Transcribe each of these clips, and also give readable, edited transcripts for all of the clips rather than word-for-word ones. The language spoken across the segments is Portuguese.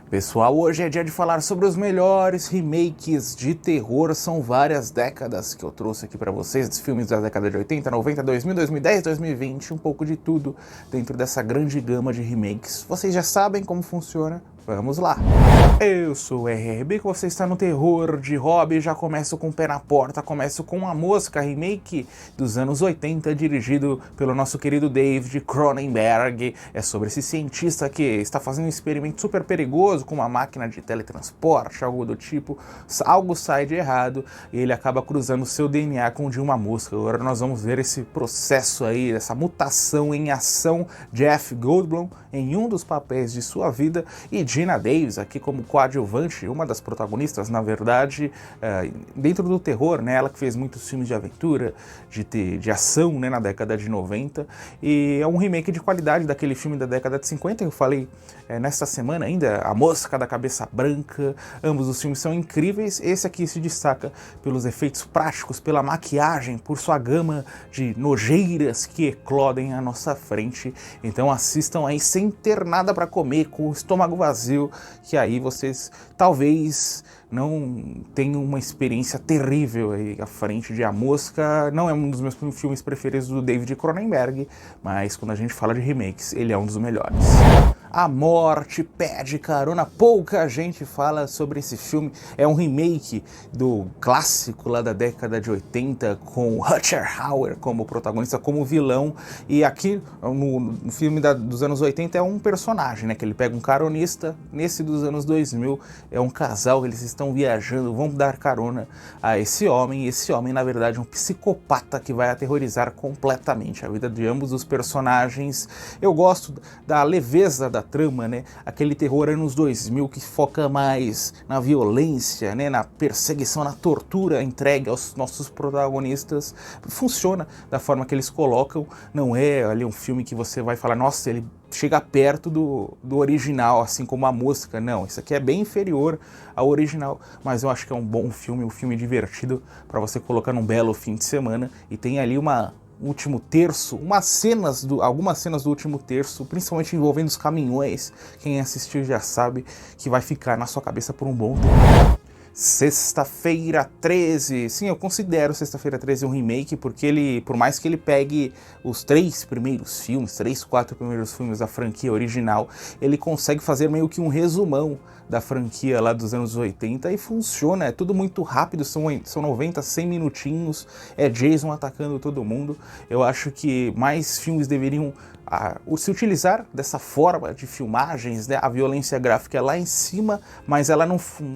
Pessoal, hoje é dia de falar sobre os melhores remakes de terror. São várias décadas que eu trouxe aqui pra vocês, filmes da década de 80, 90, 2000, 2010, 2020, um pouco de tudo dentro dessa grande gama de remakes. Vocês já sabem como funciona? Vamos lá! Eu sou o RRB, você está no Terror de Hobby, já começo com o pé na porta, começo com A Mosca, remake dos anos 80, dirigido pelo nosso querido David Cronenberg. É sobre esse cientista que está fazendo um experimento super perigoso com uma máquina de teletransporte, algo do tipo, algo sai de errado e ele acaba cruzando seu DNA com o de uma mosca. Agora nós vamos ver esse processo aí, essa mutação em ação. Jeff Goldblum em um dos papéis de sua vida e Geena Davis aqui como coadjuvante, uma das protagonistas, na verdade, dentro do terror, né? Ela que fez muitos filmes de aventura, de ação, né, na década de 90, e é um remake de qualidade daquele filme da década de 50, eu falei nesta semana ainda, A Mosca da Cabeça Branca. Ambos os filmes são incríveis. Esse aqui se destaca pelos efeitos práticos, pela maquiagem, por sua gama de nojeiras que eclodem à nossa frente. Então assistam aí sem ter nada para comer, com o estômago vazio, que aí vocês talvez não tenham uma experiência terrível aí à frente de A Mosca. Não é um dos meus filmes preferidos do David Cronenberg, mas quando a gente fala de remakes, ele é um dos melhores. A Morte Pede Carona, pouca gente fala sobre esse filme. É um remake do clássico lá da década de 80, com Rutger Hauer como protagonista, como vilão. E aqui, no filme dos anos 80, é um personagem, né, que ele pega um caronista. Nesse dos anos 2000, é um casal, eles estão viajando, vão dar carona a esse homem. E esse homem, na verdade, é um psicopata que vai aterrorizar completamente a vida de ambos os personagens. Eu gosto da leveza da trama, né? Aquele terror anos 2000 que foca mais na violência, né? Na perseguição, na tortura entregue aos nossos protagonistas. Funciona da forma que eles colocam. Não é ali um filme que você vai falar, nossa, ele chega perto do original, assim como A Mosca. Não, isso aqui é bem inferior ao original, mas eu acho que é um bom filme, um filme divertido para você colocar num belo fim de semana. E tem ali último terço, algumas cenas do último terço, principalmente envolvendo os caminhões. Quem assistiu já sabe que vai ficar na sua cabeça por um bom tempo. Sexta-feira 13, sim, eu considero Sexta-feira 13 um remake, porque ele, por mais que ele pegue os três, quatro primeiros filmes da franquia original, ele consegue fazer meio que um resumão da franquia lá dos anos 80 e funciona, é tudo muito rápido, são 90, 100 minutinhos, é Jason atacando todo mundo. Eu acho que mais filmes deveriam se utilizar dessa forma de filmagens, né? A violência gráfica é lá em cima, mas ela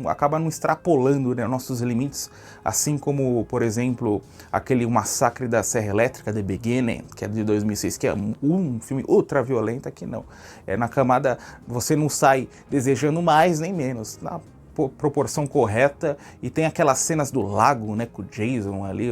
acaba não extrapolando, né, nossos limites, assim como, por exemplo, aquele Massacre da Serra Elétrica, The Beginning, que é de 2006, que é um filme ultra violento. Aqui não. Na camada, você não sai desejando mais nem menos, na proporção correta, e tem aquelas cenas do lago, né, com o Jason ali,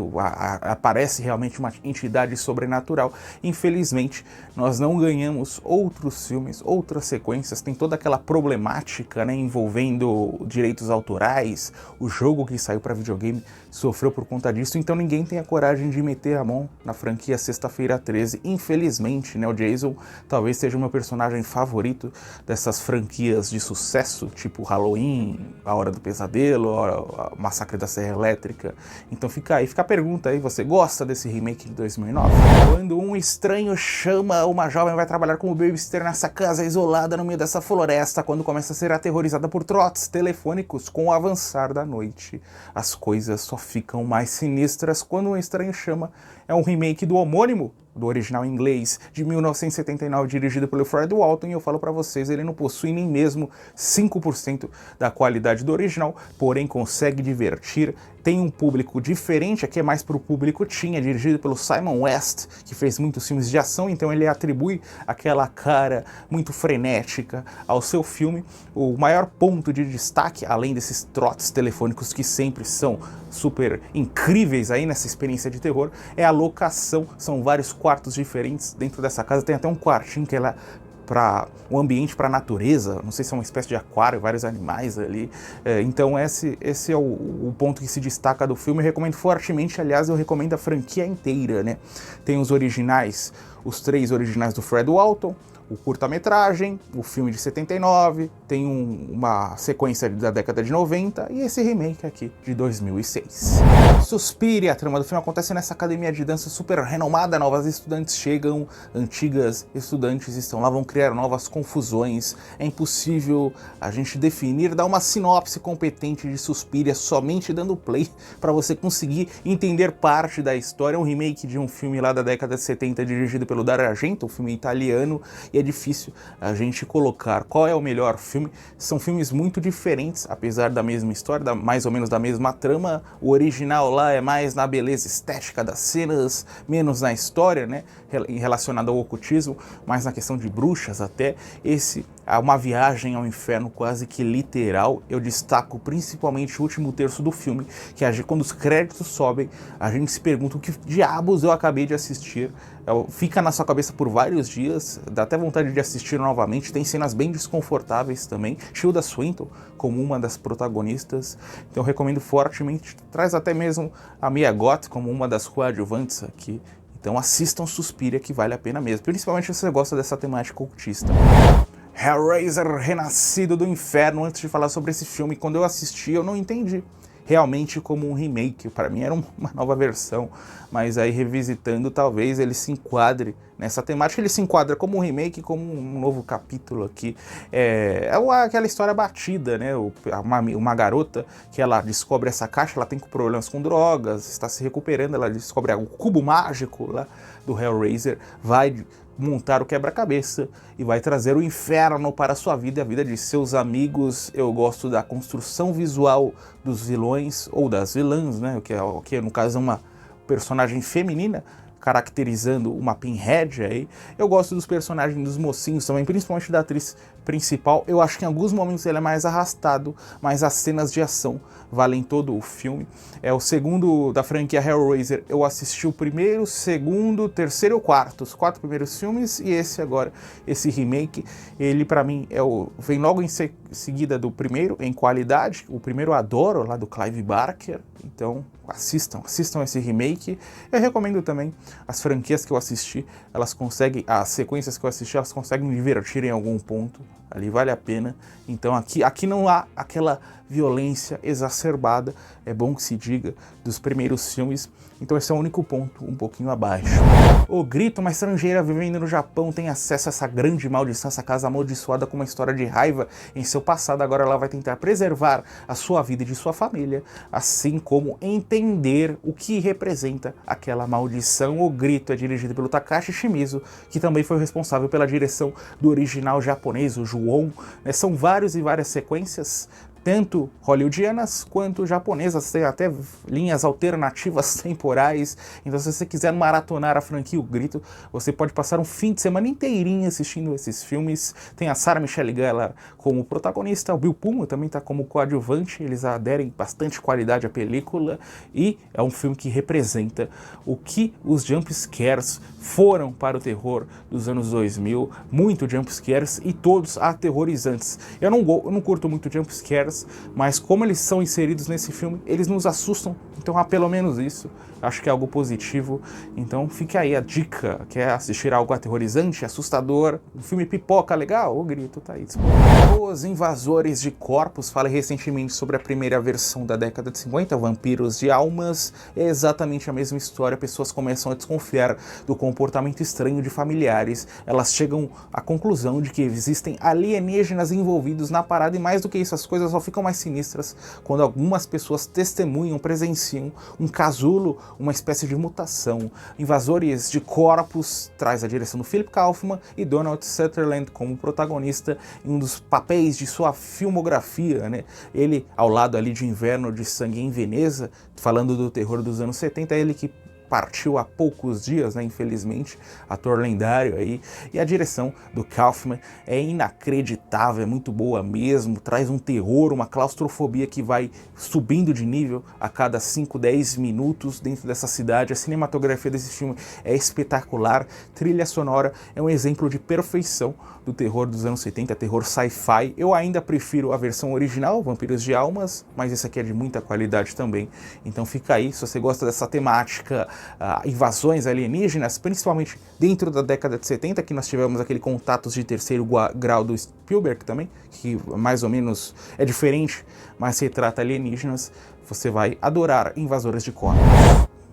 aparece realmente uma entidade sobrenatural. Infelizmente, nós não ganhamos outros filmes, outras sequências, tem toda aquela problemática, né, envolvendo direitos autorais, o jogo que saiu para videogame sofreu por conta disso, então ninguém tem a coragem de meter a mão na franquia Sexta-feira 13, infelizmente, né, o Jason talvez seja o meu personagem favorito dessas franquias de sucesso, tipo Halloween, A Hora do Pesadelo, a Massacre da Serra Elétrica. Então fica a pergunta aí, você gosta desse remake de 2009? Quando um estranho chama, uma jovem vai trabalhar como babysitter nessa casa isolada no meio dessa floresta, quando começa a ser aterrorizada por trotes telefônicos com o avançar da noite. As coisas só ficam mais sinistras quando um estranho chama. É um remake do homônimo, do original em inglês, de 1979, dirigido pelo Fred Walton, e eu falo pra vocês, ele não possui nem mesmo 5% da qualidade do original, porém consegue divertir, tem um público diferente, aqui é mais pro público teen, é dirigido pelo Simon West, que fez muitos filmes de ação, então ele atribui aquela cara muito frenética ao seu filme. O maior ponto de destaque, além desses trotes telefônicos que sempre são super incríveis aí nessa experiência de terror, é a locação. São vários quartos diferentes dentro dessa casa, tem até um quartinho que ela para um ambiente para a natureza, não sei se é uma espécie de aquário, vários animais ali. Então esse é o ponto que se destaca do filme. Eu recomendo fortemente, aliás, eu recomendo a franquia inteira, né? Tem os originais, os 3 originais do Fred Walton, o curta-metragem, o filme de 79, tem uma sequência da década de 90 e esse remake aqui de 2006. Suspiria, a trama do filme acontece nessa academia de dança super renomada, novas estudantes chegam, antigas estudantes estão lá, vão criar novas confusões, é impossível a gente definir, dar uma sinopse competente de Suspiria somente dando play para você conseguir entender parte da história. É um remake de um filme lá da década de 70 dirigido pelo Dario Argento, um filme italiano, e é difícil a gente colocar qual é o melhor filme. São filmes muito diferentes, apesar da mesma história, mais ou menos da mesma trama. O original lá é mais na beleza estética das cenas, menos na história, né, relacionada ao ocultismo, mais na questão de bruxas até. Esse é uma viagem ao inferno quase que literal. Eu destaco principalmente o último terço do filme, que quando os créditos sobem, a gente se pergunta o que diabos eu acabei de assistir. Fica na sua cabeça por vários dias, dá até vontade de assistir novamente. Tem cenas bem desconfortáveis também. Tilda Swinton como uma das protagonistas, então eu recomendo fortemente. Traz até mesmo a Mia Goth como uma das coadjuvantes aqui. Então assistam Suspiria, que vale a pena mesmo, principalmente se você gosta dessa temática ocultista. Hellraiser Renascido do Inferno. Antes de falar sobre esse filme, quando eu assisti eu não entendi realmente como um remake, para mim era uma nova versão, mas aí revisitando talvez ele se enquadre nessa temática. Ele se enquadra como um remake, como um novo capítulo aqui. É aquela história batida, né? Uma garota que ela descobre essa caixa, ela tem problemas com drogas, está se recuperando, ela descobre o cubo mágico lá do Hellraiser, vai montar o quebra-cabeça e vai trazer o inferno para a sua vida e a vida de seus amigos. Eu gosto da construção visual dos vilões, ou das vilãs, né? Que no caso é uma personagem feminina, caracterizando uma Pinhead aí. Eu gosto dos personagens dos mocinhos também, principalmente da atriz principal. Eu acho que em alguns momentos ele é mais arrastado, mas as cenas de ação valem todo o filme. É o segundo da franquia Hellraiser. Eu assisti o primeiro, segundo, terceiro e o quarto, os 4 primeiros filmes, e esse agora, esse remake, ele pra mim vem logo em seguida do primeiro em qualidade. O primeiro eu adoro, lá do Clive Barker, então assistam esse remake. Eu recomendo também as franquias que eu assisti, as sequências que eu assisti, elas conseguem me divertir em algum ponto, ali vale a pena. Então aqui não há aquela violência exacerbada, é bom que se diga, dos primeiros filmes, então esse é o único ponto um pouquinho abaixo. O Grito, uma estrangeira vivendo no Japão, tem acesso a essa grande maldição, essa casa amaldiçoada com uma história de raiva em seu passado. Agora ela vai tentar preservar a sua vida e de sua família, assim como entender o que representa aquela maldição. O Grito é dirigido pelo Takashi Shimizu, que também foi responsável pela direção do original japonês, o Ju-On. São várias e várias sequências, tanto hollywoodianas quanto japonesas, tem até linhas alternativas temporais. Então se você quiser maratonar a franquia O Grito, você pode passar um fim de semana inteirinho assistindo esses filmes. Tem a Sarah Michelle Gellar como protagonista, o Bill Pullman também está como coadjuvante, eles aderem bastante qualidade à película, e é um filme que representa o que os jumpscares foram para o terror dos anos 2000, muito jumpscares e todos aterrorizantes. Eu não curto muito jumpscares, mas como eles são inseridos nesse filme, eles nos assustam, então há pelo menos isso, acho que é algo positivo. Então fica aí a dica, quer assistir algo aterrorizante, assustador, um filme pipoca legal, O Grito tá aí disponível. Os Invasores de Corpos, falei recentemente sobre a primeira versão da década de 50, Vampiros de Almas. É exatamente a mesma história, pessoas começam a desconfiar do comportamento estranho de familiares, elas chegam à conclusão de que existem alienígenas envolvidos na parada, e mais do que isso, as coisas só ficam mais sinistras quando algumas pessoas testemunham, presenciam um casulo, uma espécie de mutação. Invasores de Corpos traz a direção do Philip Kaufman e Donald Sutherland como protagonista em um dos papéis de sua filmografia, né? Ele ao lado ali de Inverno de Sangue em Veneza, falando do terror dos anos 70, ele que partiu há poucos dias, né, infelizmente, ator lendário aí, e a direção do Kaufman é inacreditável, é muito boa mesmo, traz um terror, uma claustrofobia que vai subindo de nível a cada 5, 10 minutos dentro dessa cidade. A cinematografia desse filme é espetacular, trilha sonora é um exemplo de perfeição do terror dos anos 70, terror sci-fi. Eu ainda prefiro a versão original, Vampiros de Almas, mas esse aqui é de muita qualidade também. Então fica aí, se você gosta dessa temática invasões alienígenas, principalmente dentro da década de 70, que nós tivemos aquele Contatos de Terceiro Grau do Spielberg também, que mais ou menos é diferente, mas retrata alienígenas. Você vai adorar Invasores de Corpos.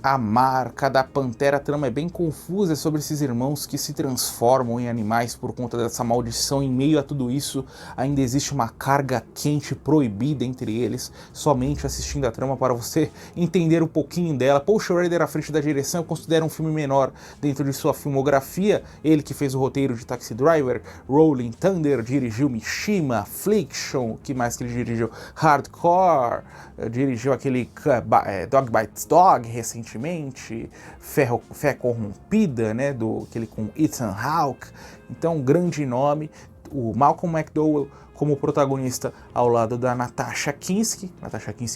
A marca da Pantera, a trama é bem confusa, é sobre esses irmãos que se transformam em animais por conta dessa maldição. Em meio a tudo isso, ainda existe uma carga quente proibida entre eles. Somente assistindo a trama para você entender um pouquinho dela. Paul Schrader à frente da direção, eu considero um filme menor dentro de sua filmografia. Ele que fez o roteiro de Taxi Driver, Rolling Thunder, dirigiu Mishima, Affliction, que mais que ele dirigiu? Hardcore, dirigiu aquele Dog Bites Dog recentemente, Fé Corrompida, né, aquele com Ethan Hawke. Então, um grande nome. O Malcolm McDowell como protagonista ao lado da Natasha Kinski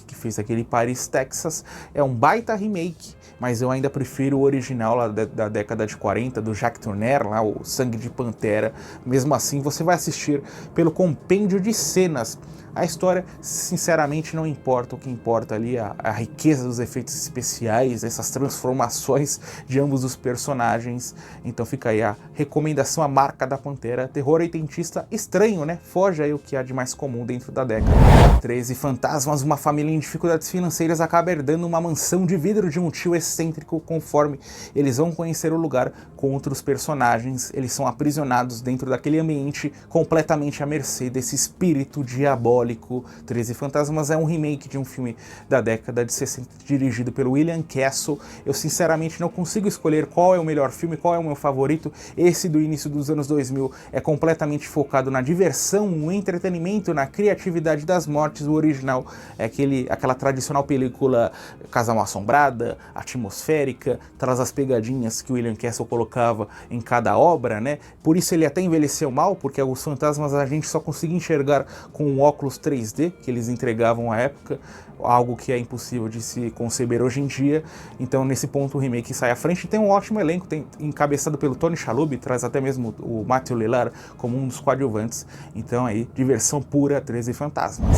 que fez aquele Paris, Texas. É um baita remake, mas eu ainda prefiro o original lá da década de 40, do Jacques Tourneur, lá, o Sangue de Pantera. Mesmo assim, você vai assistir pelo compêndio de cenas. A história, sinceramente, não importa. O que importa ali é a riqueza dos efeitos especiais, essas transformações de ambos os personagens. Então fica aí a recomendação, a marca da Pantera. Terror oitentista estranho, né? Foge aí o que há de mais comum dentro da década. 13 fantasmas, uma família em dificuldades financeiras acaba herdando uma mansão de vidro de um tio excêntrico. Conforme eles vão conhecer o lugar com outros personagens, eles são aprisionados dentro daquele ambiente completamente à mercê desse espírito diabólico. 13 Fantasmas é um remake de um filme da década de 60 dirigido pelo William Castle. Eu sinceramente não consigo escolher qual é o melhor filme, qual é o meu favorito. Esse do início dos anos 2000 é completamente focado na diversão, no entretenimento, na criatividade das mortes. O original é aquela tradicional película Casa Mal Assombrada, atmosférica, traz as pegadinhas que o William Castle colocava em cada obra, né? Por isso ele até envelheceu mal, porque os fantasmas a gente só conseguia enxergar com um óculos 3D que eles entregavam à época, algo que é impossível de se conceber hoje em dia. Então nesse ponto o remake sai à frente. Tem um ótimo elenco, encabeçado pelo Tony Shalhoub, traz até mesmo o Matthew Lillard como um dos coadjuvantes. Então aí, diversão pura, 13 Fantasmas.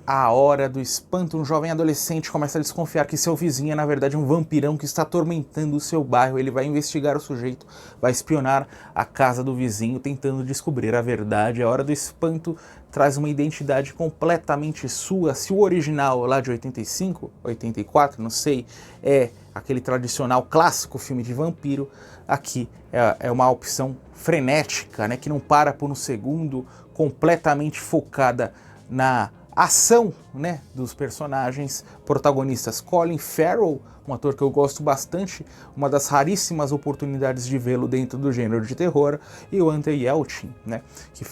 A Hora do Espanto, um jovem adolescente começa a desconfiar que seu vizinho é na verdade um vampirão que está atormentando o seu bairro. Ele vai investigar o sujeito, vai espionar a casa do vizinho, tentando descobrir a verdade. A Hora do Espanto traz uma identidade completamente sua. Se o original lá de 85, 84, não sei, é aquele tradicional clássico filme de vampiro, aqui é uma opção frenética, né, que não para por um segundo, completamente focada na ação, né, dos personagens protagonistas. Colin Farrell, um ator que eu gosto bastante, uma das raríssimas oportunidades de vê-lo dentro do gênero de terror, e o Ante Yelchin, né, que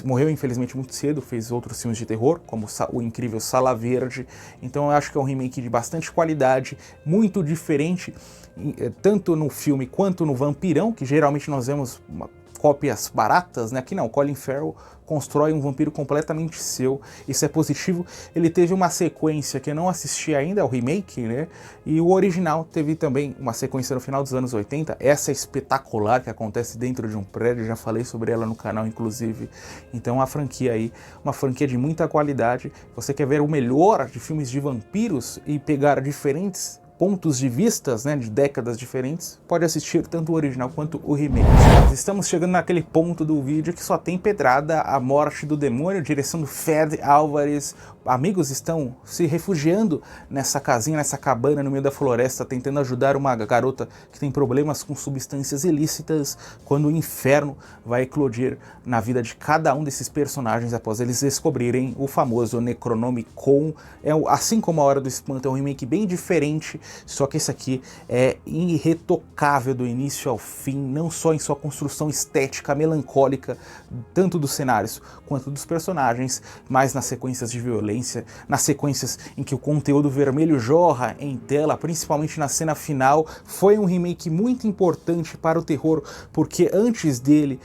morreu infelizmente muito cedo, fez outros filmes de terror, como o incrível Sala Verde. Então eu acho que é um remake de bastante qualidade, muito diferente, tanto no filme quanto no Vampirão, que geralmente nós vemos cópias baratas, né? Aqui não, Colin Farrell constrói um vampiro completamente seu, isso é positivo. Ele teve uma sequência que eu não assisti ainda, o remake, né? E o original teve também uma sequência no final dos anos 80, essa é espetacular, que acontece dentro de um prédio, já falei sobre ela no canal, inclusive. Então a franquia aí, uma franquia de muita qualidade. Você quer ver o melhor de filmes de vampiros e pegar diferentes pontos de vistas, né, de décadas diferentes, pode assistir tanto o original quanto o remake. Nós estamos chegando naquele ponto do vídeo que só tem pedrada, A Morte do Demônio, direção do Fede Álvares. Amigos estão se refugiando nessa casinha, nessa cabana no meio da floresta, tentando ajudar uma garota que tem problemas com substâncias ilícitas, quando o inferno vai eclodir na vida de cada um desses personagens após eles descobrirem o famoso Necronomicon. Assim como A Hora do Espanto, é um remake bem diferente, só que esse aqui é irretocável do início ao fim, não só em sua construção estética melancólica, tanto dos cenários quanto dos personagens, mas nas sequências de violência, nas sequências em que o conteúdo vermelho jorra em tela, principalmente na cena final. Foi um remake muito importante para o terror, porque antes dele,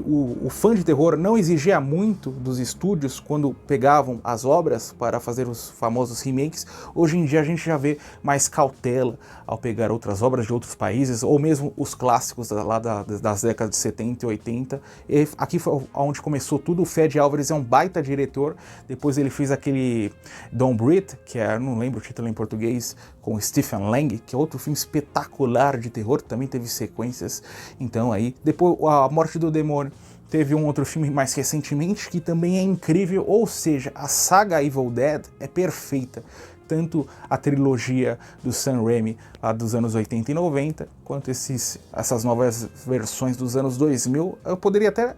o fã de terror não exigia muito dos estúdios quando pegavam as obras para fazer os famosos remakes. Hoje em dia a gente já vê mais cautela ao pegar outras obras de outros países, ou mesmo os clássicos lá das décadas de 70 e 80. E aqui foi onde começou tudo. O Fede Álvares é um baita diretor, depois ele fez aquele Don't Breathe, que é, não lembro o título em português, com Stephen Lang, que é outro filme espetacular de terror, também teve sequências. Então aí, depois A Morte do Demônio, teve um outro filme mais recentemente que também é incrível, ou seja, a saga Evil Dead é perfeita. Tanto a trilogia do Sam Raimi lá dos anos 80 e 90, quanto essas novas versões dos anos 2000. Eu poderia até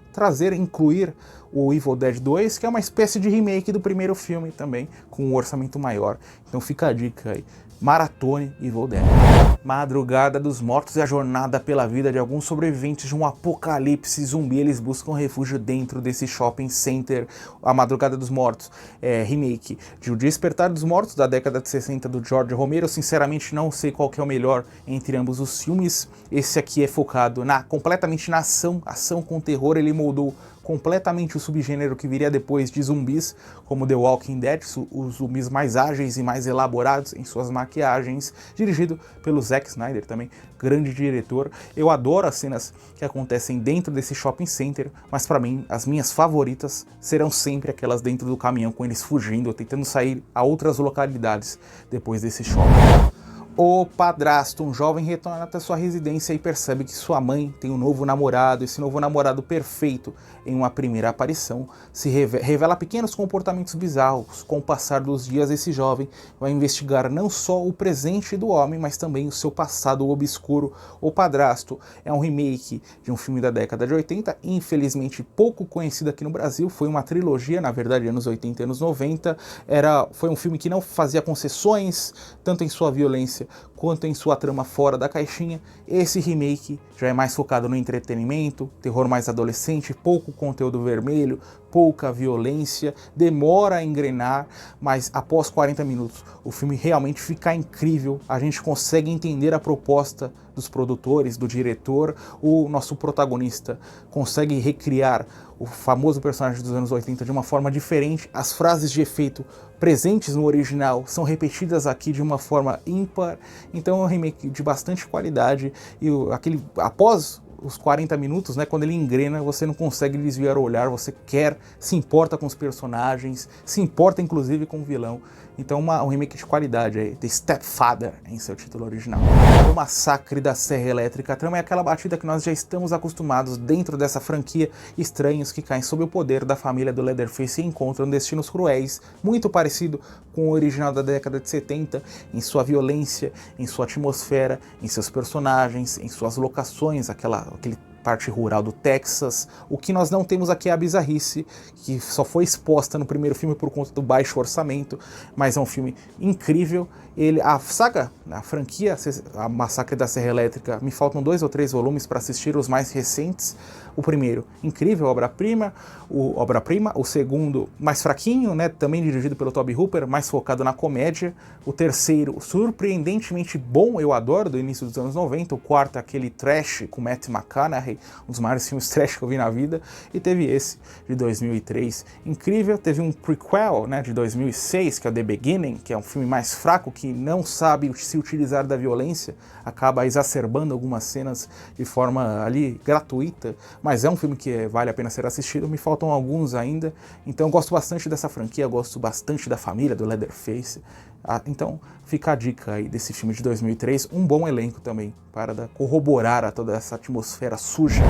incluir o Evil Dead 2, que é uma espécie de remake do primeiro filme também, com um orçamento maior. Então fica a dica aí. Maratone Evil Dead. Madrugada dos Mortos é a jornada pela vida de alguns sobreviventes de um apocalipse zumbi. Eles buscam refúgio dentro desse shopping center. A Madrugada dos Mortos é remake de O Despertar dos Mortos, da década de 60, do George Romero. Eu sinceramente não sei qual que é o melhor entre ambos os filmes. Esse aqui é focado completamente na ação com terror. Ele moldou completamente o subgênero que viria depois de zumbis, como The Walking Dead, os zumbis mais ágeis e mais elaborados em suas maquiagens, dirigido pelo Zack Snyder também, grande diretor. Eu adoro as cenas que acontecem dentro desse shopping center, mas para mim as minhas favoritas serão sempre aquelas dentro do caminhão, com eles fugindo, tentando sair a outras localidades depois desse shopping. O padrasto, um jovem, retorna até sua residência e percebe que sua mãe tem um novo namorado. Esse novo namorado, perfeito em uma primeira aparição, se revela pequenos comportamentos bizarros. Com o passar dos dias, esse jovem vai investigar não só o presente do homem, mas também o seu passado obscuro. O Padrasto é um remake de um filme da década de 80, infelizmente pouco conhecido aqui no Brasil. Foi uma trilogia, na verdade, anos 80 e anos 90. Foi um filme que não fazia concessões, tanto em sua violência quanto em sua trama fora da caixinha. Esse remake já é mais focado no entretenimento, terror mais adolescente, pouco conteúdo vermelho, pouca violência, demora a engrenar, mas após 40 minutos o filme realmente fica incrível. A gente consegue entender a proposta dos produtores, do diretor. O nosso protagonista consegue recriar o famoso personagem dos anos 80 de uma forma diferente. As frases de efeito presentes no original são repetidas aqui de uma forma ímpar. Então é um remake de bastante qualidade, e após os 40 minutos, né, quando ele engrena, você não consegue desviar o olhar, você se importa com os personagens, se importa inclusive com o vilão. Então um remake de qualidade aí, The Stepfather em seu título original. O Massacre da Serra Elétrica. A trama é aquela batida que nós já estamos acostumados dentro dessa franquia. Estranhos que caem sob o poder da família do Leatherface e encontram destinos cruéis, muito parecido com o original da década de 70, em sua violência, em sua atmosfera, em seus personagens, em suas locações, aquele parte rural do Texas. O que nós não temos aqui é a bizarrice, que só foi exposta no primeiro filme por conta do baixo orçamento, mas é um filme incrível. A saga, a franquia, a Massacre da Serra Elétrica, me faltam 2 ou 3 volumes para assistir, os mais recentes. O primeiro, incrível, obra-prima. O segundo, mais fraquinho, né, também dirigido pelo Tobe Hooper, mais focado na comédia. O terceiro, surpreendentemente bom, eu adoro, do início dos anos 90. O quarto, aquele trash com Matthew McConaughey, um dos maiores filmes trash que eu vi na vida. E teve esse, de 2003, incrível. Teve um prequel, né, de 2006, que é o The Beginning, que é um filme mais fraco, que não sabe se utilizar da violência, acaba exacerbando algumas cenas de forma ali gratuita, mas é um filme que vale a pena ser assistido. Me faltam alguns ainda, então eu gosto bastante dessa franquia, gosto bastante da família do Leatherface. Então fica a dica aí desse filme de 2003, um bom elenco também para corroborar a toda essa atmosfera suja.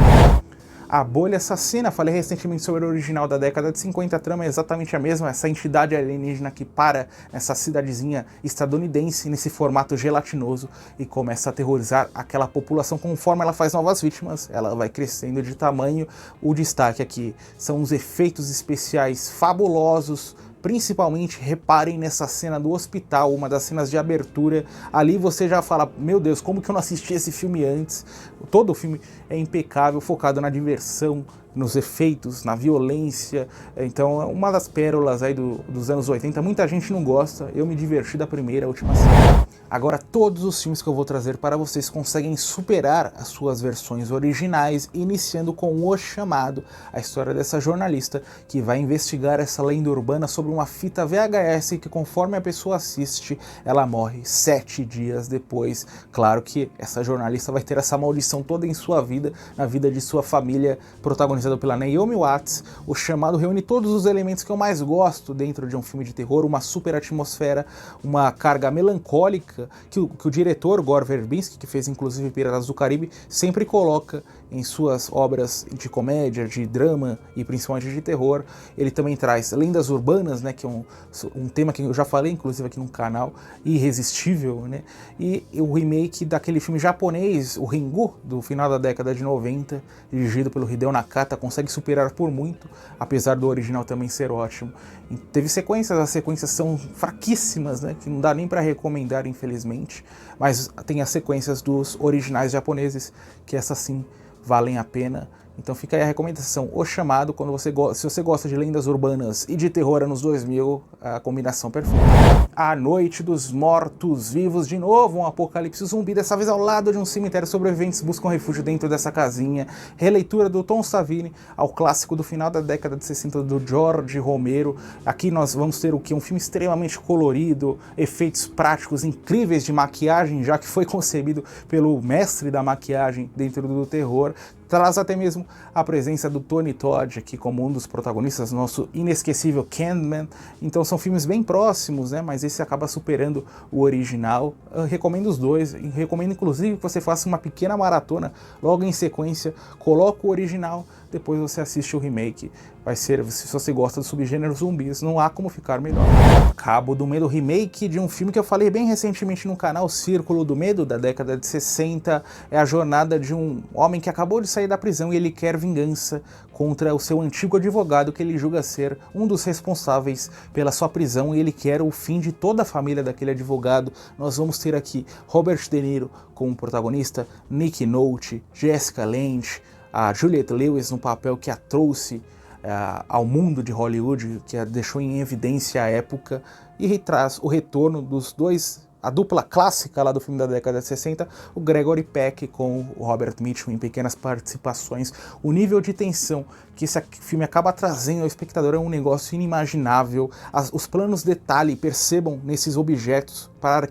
A Bolha Assassina, falei recentemente sobre o original da década de 50, a trama é exatamente a mesma, essa entidade alienígena que para nessa cidadezinha estadunidense, nesse formato gelatinoso, e começa a aterrorizar aquela população. Conforme ela faz novas vítimas, ela vai crescendo de tamanho. O destaque aqui são os efeitos especiais fabulosos. Principalmente, reparem nessa cena do hospital, uma das cenas de abertura. Ali você já fala, meu Deus, como que eu não assisti esse filme antes? Todo o filme é impecável, focado na diversão, nos efeitos, na violência. Então é uma das pérolas aí dos anos 80. Muita gente não gosta, eu me diverti da primeira à última cena. Agora, todos os filmes que eu vou trazer para vocês conseguem superar as suas versões originais, iniciando com O Chamado, a história dessa jornalista que vai investigar essa lenda urbana sobre uma fita VHS que, conforme a pessoa assiste, ela morre 7 dias depois. Claro que essa jornalista vai ter essa maldição toda em sua vida, na vida de sua família, protagonizada protagonizado pela Naomi Watts. O Chamado reúne todos os elementos que eu mais gosto dentro de um filme de terror, uma super atmosfera, uma carga melancólica que o diretor Gore Verbinski, que fez inclusive Piratas do Caribe, sempre coloca em suas obras de comédia, de drama e principalmente de terror. Ele também traz lendas urbanas, né, que é um tema que eu já falei inclusive aqui no canal, irresistível, né, e o remake daquele filme japonês, o Ringu, do final da década de 90, dirigido pelo Hideo Nakata, consegue superar por muito, apesar do original também ser ótimo. E teve sequências, as sequências são fraquíssimas, né, que não dá nem para recomendar, infelizmente, mas tem as sequências dos originais japoneses, que essas sim valem a pena. Então fica aí a recomendação, O Chamado, se você gosta de lendas urbanas e de terror anos 2000, a combinação perfeita. A Noite dos Mortos-Vivos, de novo um apocalipse zumbi, dessa vez ao lado de um cemitério. Sobreviventes buscam refúgio dentro dessa casinha. Releitura do Tom Savini ao clássico do final da década de 60 do George Romero. Aqui nós vamos ter o que? Um filme extremamente colorido, efeitos práticos incríveis de maquiagem, já que foi concebido pelo mestre da maquiagem dentro do terror. Traz até mesmo a presença do Tony Todd aqui como um dos protagonistas, nosso inesquecível Candyman. Então são filmes bem próximos, né? Mas esse acaba superando o original. Eu recomendo os dois, e recomendo inclusive que você faça uma pequena maratona logo em sequência, coloca o original, depois você assiste o remake. Vai ser, se você gosta do subgênero zumbis, não há como ficar melhor. Cabo do Medo, remake de um filme que eu falei bem recentemente no canal, Círculo do Medo, da década de 60. É a jornada de um homem que acabou de sair da prisão e ele quer vingança contra o seu antigo advogado, que ele julga ser um dos responsáveis pela sua prisão, e ele quer o fim de toda a família daquele advogado. Nós vamos ter aqui Robert De Niro como protagonista, Nick Nolte, Jessica Lange, a Juliette Lewis no papel que a trouxe ao mundo de Hollywood, que a deixou em evidência a época, e traz o retorno dos dois, a dupla clássica lá do filme da década de 60, o Gregory Peck com o Robert Mitchum em pequenas participações. O nível de tensão que esse filme acaba trazendo ao espectador é um negócio inimaginável. Os planos detalhe, percebam nesses objetos para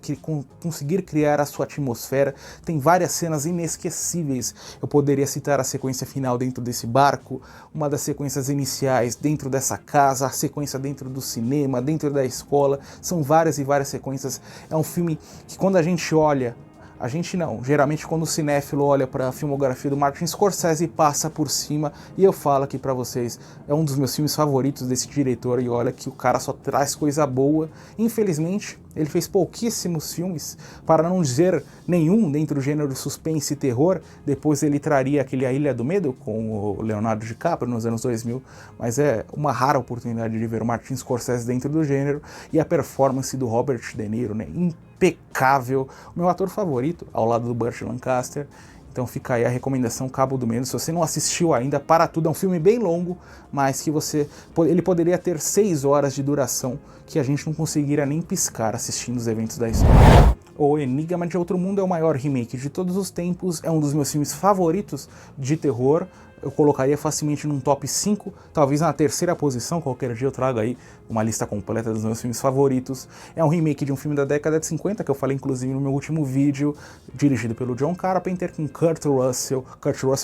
conseguir criar a sua atmosfera. Tem várias cenas inesquecíveis. Eu poderia citar a sequência final dentro desse barco, uma das sequências iniciais dentro dessa casa, a sequência dentro do cinema, dentro da escola. São várias e várias sequências. É um filme que quando a gente olha, a gente não, geralmente quando o cinéfilo olha para a filmografia do Martin Scorsese, passa por cima, e eu falo aqui para vocês, é um dos meus filmes favoritos desse diretor, e olha que o cara só traz coisa boa. Infelizmente, ele fez pouquíssimos filmes, para não dizer nenhum dentro do gênero suspense e terror. Depois ele traria aquele A Ilha do Medo com o Leonardo DiCaprio nos anos 2000, mas é uma rara oportunidade de ver o Martin Scorsese dentro do gênero, e a performance do Robert De Niro, né, impecável, o meu ator favorito, ao lado do Burt Lancaster. Então fica aí a recomendação, Cabo do Medo. Se você não assistiu ainda, para tudo, é um filme bem longo, mas que ele poderia ter 6 horas de duração, que a gente não conseguiria nem piscar assistindo os eventos da história. O Enigma de Outro Mundo é o maior remake de todos os tempos, é um dos meus filmes favoritos de terror. Eu colocaria facilmente num top 5, talvez na terceira posição. Qualquer dia eu trago aí uma lista completa dos meus filmes favoritos. É um remake de um filme da década de 50, que eu falei inclusive no meu último vídeo, dirigido pelo John Carpenter, com Kurt Russell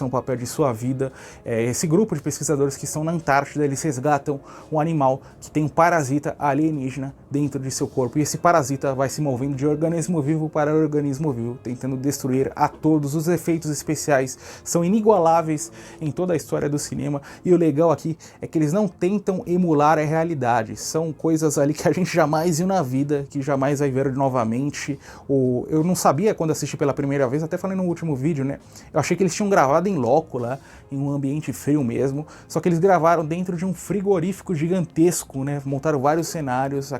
no papel de sua vida. Esse grupo de pesquisadores que estão na Antártida, eles resgatam um animal que tem um parasita alienígena dentro de seu corpo, e esse parasita vai se movendo de organismo vivo para organismo vivo, tentando destruir a todos. Os efeitos especiais são inigualáveis em toda a história do cinema, e o legal aqui é que eles não tentam emular a realidade, são coisas ali que a gente jamais viu na vida, que jamais vai ver novamente. Eu não sabia quando assisti pela primeira vez, até falei no último vídeo, né, eu achei que eles tinham gravado em loco lá, em um ambiente frio mesmo, só que eles gravaram dentro de um frigorífico gigantesco, né, montaram vários cenários,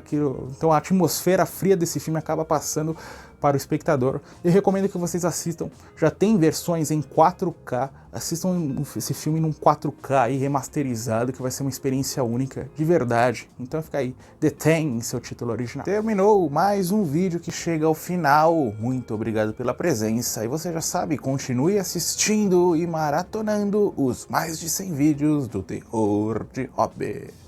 então a atmosfera fria desse filme acaba passando para o espectador. Eu recomendo que vocês assistam, já tem versões em 4K, assistam esse filme num 4K aí remasterizado, que vai ser uma experiência única, de verdade. Então fica aí, The Thing em seu título original. Terminou mais um vídeo que chega ao final, muito obrigado pela presença, e você já sabe, continue assistindo e maratonando os mais de 100 vídeos do Terror de Hobby.